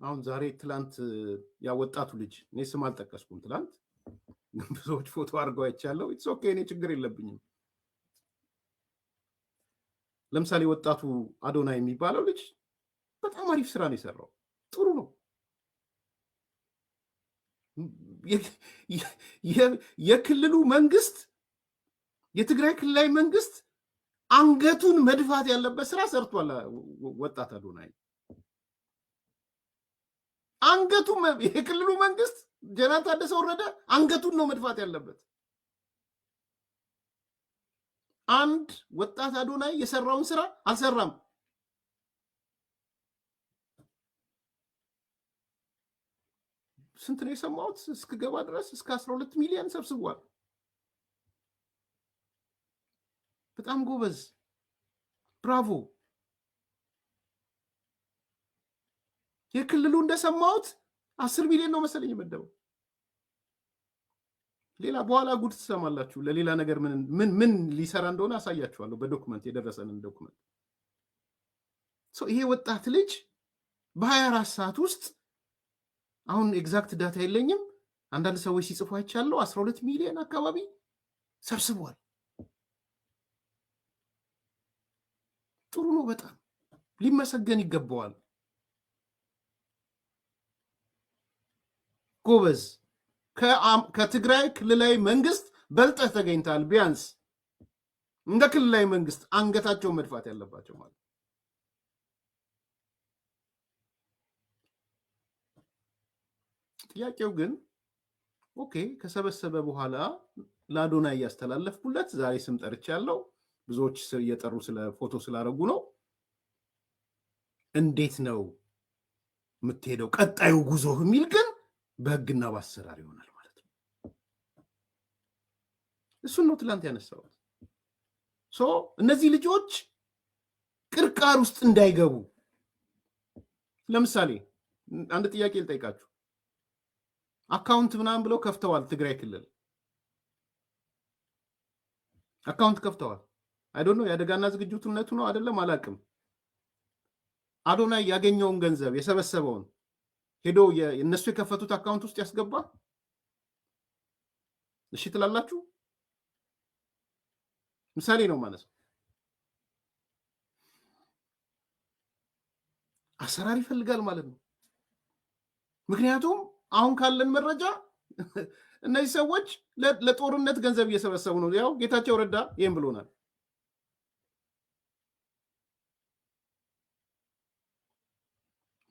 አሁን ዛሬ ትላንት ያወጣቱ ልጅ እኔ ስም አልጠቀስኩም ትላንት ብዙዎች ፎቶ አድርገው አይቻለሁ ኢትስ ኦኬ እኔ ችግር የለብኝም ለምሳሌ ወጣቱ አዶናይ የሚባለው ልጅ በጣም አሪፍ ስራ ነው የሰራው ጥሩ ነው የክልሉ መንግስት የትግራይ ክልላዊ መንግስት አንገቱን መድፋት ያለበት ስራ ሰርቷል ወጣት አዶናይ አንገቱ የክልሉ መንግስት ጀነራል ታደሰ ወረደ አንገቱን ነው መድፋት ያለበት አንድ ወጣት አዶናይ የሰራውን ስራ አልሰራም ስንት ነው የሰማሁት እስከገባ ድረስ እስከ 12 ሚሊዮን ሰብስቧል በጣም ጎበዝ ብራቮ የክልሉ እንደሰማሁት 10 ሚሊዮን ነው መሰለኝ የመደበው ሌላ በኋላ ጉድ ትሰማላችሁ ለሌላ ነገር ምን ሊሰራ እንደሆነ አሳያችኋለሁ በዶክመንት የደረሰንን ዶክመንት ይሄ ወጣት ልጅ በ24 ሰዓት ውስጥ አሁን ኤግዛክት ዳታ የለኝም አንዳንድ ሰዎች ሲጽፉ አይቻለሁ 12 ሚሊዮን አካባቢ ሰብስቧል ጥሩ ነው በጣም ሊመሰገን ይገባዋል ጎበዝ ከትግራይ ክልላዊ መንግስት በልጠህ ተገኝታል ቢያንስ እንደ ክልላዊ መንግስት አንገታቸው መድፋት ያለባቸው ማለት ጥያቄው ግን ኦኬ ከሰበሰበ በኋላ ለአዶናይ ያስተላለፍኩለት ዛሬ ስም ጠርቻለሁ ብዙዎች እየጠሩ ስለ ፎቶ ስላረጉ ነው እንዴት ነው የምትሄደው ቀጣዩ ጉዞ የሚል ግን በህግና በአሰራር ይሆናል ማለት ነው እሱን ነው ትላንት ያነሳሁት እነዚህ ልጆች ቅርቃር ውስጥ እንዳይገቡ ለምሳሌ አንድ ጥያቄ ልጠይቃችሁ አካውንት ምናምን ብለው ከፍተዋል ትግራይ ክልል አካውንት ከፍተዋል አይ ዶንት ኖ ያደጋና ዝግጁነቱ ነው አይደለም አላቅም አዶናይ ያገኘውን ገንዘብ የሰበሰበውን ሄዶ የነሱ የከፈቱት አካውንት ውስጥ ያስገባ እሺ ትላላችሁ ምሳሌ ነው ማለት አሰራር ይፈልጋል ማለት ነው ምክንያቱም አሁን ካለን መረጃ እነዚህ ሰዎች ለጦርነት ገንዘብ እየሰበሰቡ ነው ያው ጌታቸው ረዳ ይሄን ብሎናል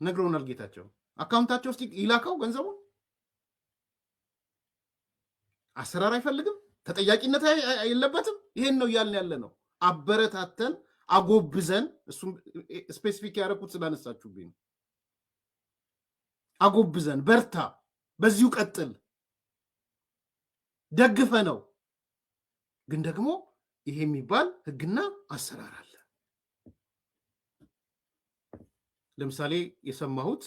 ነግሮናል ጌታቸው አካውንታቸው ውስጥ ይላከው ገንዘቡ አሰራር አይፈልግም ተጠያቂነት የለበትም ይሄን ነው ያልን ያለ ነው አበረታተን አጎብዘን እሱ ስፔሲፊክ ያደረኩት ስላነሳችሁብኝ አጎብዘን በርታ በዚሁ ቀጥል ደግፈ ነው ግን ደግሞ ይሄ የሚባል ህግና አሰራር አለ ለምሳሌ የሰማሁት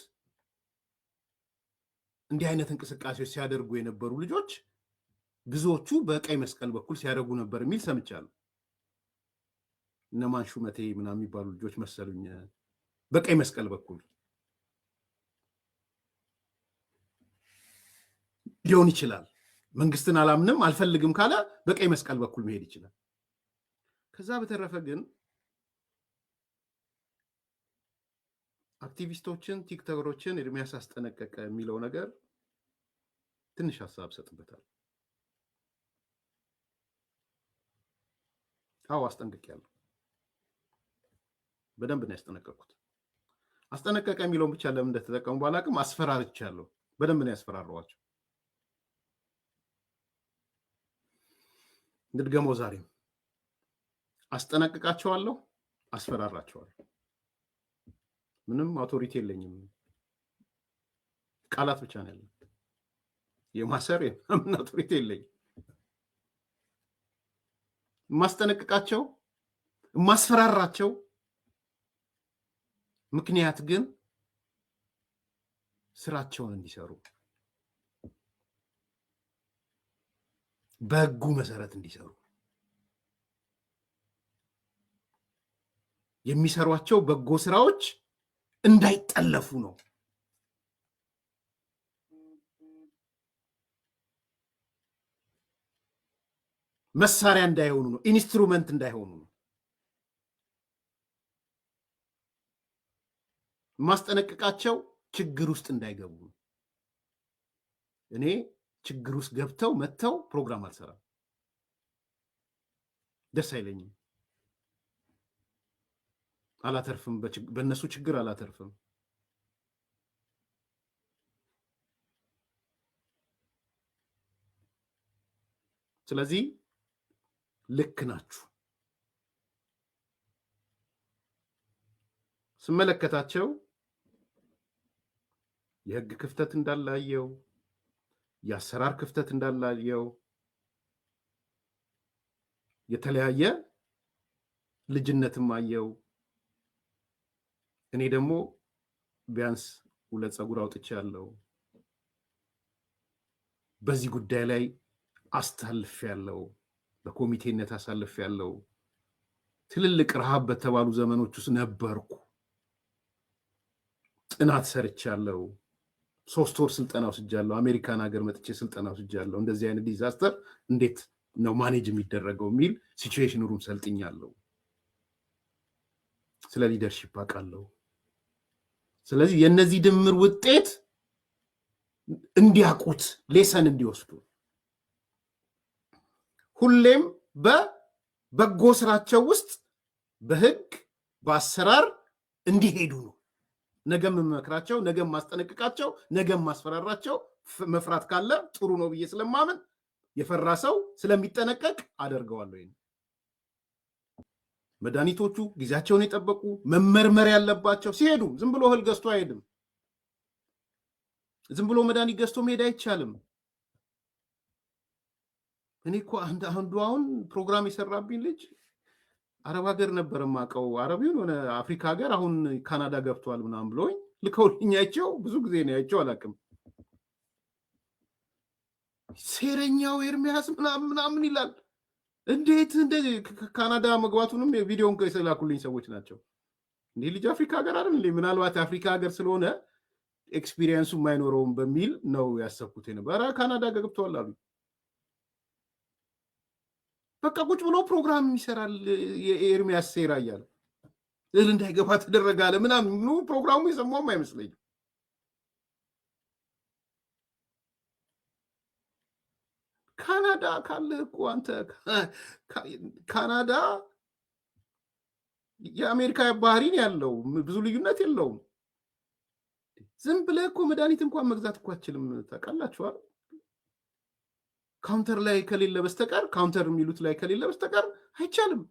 እንዲህ አይነት እንቅስቃሴዎች ሲያደርጉ የነበሩ ልጆች ብዙዎቹ በቀይ መስቀል በኩል ሲያደርጉ ነበር የሚል ሰምቻለሁ እነማን ሹመቴ ምናምን የሚባሉ ልጆች መሰሉኝ በቀይ መስቀል በኩል ሊሆን ይችላል መንግስትን አላምንም አልፈልግም ካለ በቀይ መስቀል በኩል መሄድ ይችላል ከዛ በተረፈ ግን አክቲቪስቶችን ቲክቶከሮችን እድሜያስ አስጠነቀቀ የሚለው ነገር ትንሽ ሐሳብ ሰጥበታል አዎ አስጠንቅቄያለሁ በደንብ ነው ያስጠነቀቅኩት አስጠነቀቀ የሚለውን ብቻ ለምን እንደተጠቀሙ ባላቅም አስፈራርቻለሁ በደንብ ነው ያስፈራሯቸው እንድገመው ዛሬ አስጠነቅቃቸዋለሁ አስፈራራቸዋለሁ ምንም አውቶሪቲ የለኝም ቃላት ብቻ ነው ያለው የማሰር የምን አውቶሪቲ የለኝም ማስጠነቅቃቸው ማስፈራራቸው ምክንያት ግን ስራቸውን እንዲሰሩ በህጉ መሰረት እንዲሰሩ የሚሰሯቸው በጎ ስራዎች እንዳይጠለፉ ነው መሳሪያ እንዳይሆኑ ነው፣ ኢንስትሩመንት እንዳይሆኑ ነው። ማስጠነቅቃቸው ችግር ውስጥ እንዳይገቡ ነው። እኔ ችግር ውስጥ ገብተው መጥተው ፕሮግራም አልሰራም፣ ደስ አይለኝም፣ አላተርፍም፣ በእነሱ ችግር አላተርፍም። ስለዚህ ልክ ናችሁ። ስመለከታቸው የህግ ክፍተት እንዳላየው፣ የአሰራር ክፍተት እንዳላየው፣ የተለያየ ልጅነትም አየው። እኔ ደግሞ ቢያንስ 2 ፀጉር አውጥቻለሁ። በዚህ ጉዳይ ላይ አስተላልፌያለሁ፣ በኮሚቴነት አሳልፌያለሁ። ትልልቅ ረሃብ በተባሉ ዘመኖች ውስጥ ነበርኩ። ጥናት ሰርቻለሁ። 3 ወር ስልጠና ወስጃለሁ። አሜሪካን ሀገር መጥቼ ስልጠና ወስጃለሁ። እንደዚህ አይነት ዲዛስተር እንዴት ነው ማኔጅ የሚደረገው የሚል ሲቹዌሽን ሩም ሰልጥኛለሁ። ስለ ሊደርሺፕ አውቃለሁ። ስለዚህ የነዚህ ድምር ውጤት እንዲያውቁት ሌሰን እንዲወስዱ ሁሌም በበጎ ስራቸው ውስጥ በህግ በአሰራር እንዲሄዱ ነው። ነገም መክራቸው፣ ነገም ማስጠነቅቃቸው፣ ነገም ማስፈራራቸው። መፍራት ካለ ጥሩ ነው ብዬ ስለማምን የፈራ ሰው ስለሚጠነቀቅ አደርገዋለሁ። ይሄን መድኃኒቶቹ ጊዜያቸውን የጠበቁ መመርመር ያለባቸው ሲሄዱ ዝም ብሎ እህል ገዝቶ አይሄድም። ዝም ብሎ መድኃኒት ገዝቶ መሄድ አይቻልም። እኔ እኮ አንዱ አሁን ፕሮግራም የሰራብኝ ልጅ አረብ ሀገር ነበር የማውቀው። አረቢውን ሆነ አፍሪካ ሀገር አሁን ካናዳ ገብቷል ምናምን ብሎኝ ልከውልኝ አይቼው ብዙ ጊዜ ነው አይቼው አላውቅም። ሴረኛው ኤርሚያስ ምናምን ይላል። እንዴት እንደዚህ ካናዳ መግባቱንም ቪዲዮን የላኩልኝ ሰዎች ናቸው። እንዲህ ልጅ አፍሪካ ሀገር አይደል እንዴ? ምናልባት አፍሪካ ሀገር ስለሆነ ኤክስፒሪየንሱ የማይኖረውም በሚል ነው ያሰብኩት ነበር። ካናዳ ገብቷል አሉ። በቃ ቁጭ ብሎ ፕሮግራም ይሰራል። የኤርሚያስ ሴራ እያለ እህል እንዳይገባ ተደረገ አለ ምናምን። ፕሮግራሙ የሰማውም አይመስለኝም። ካናዳ ካለ እኮ አንተ ካናዳ የአሜሪካ ባህሪን ያለው ብዙ ልዩነት የለውም። ዝም ብለህ እኮ መድኃኒት እንኳን መግዛት እኮ አትችልም። ታውቃላችኋል። ካውንተር ላይ ከሌለ በስተቀር ካውንተር የሚሉት ላይ ከሌለ በስተቀር አይቻልም።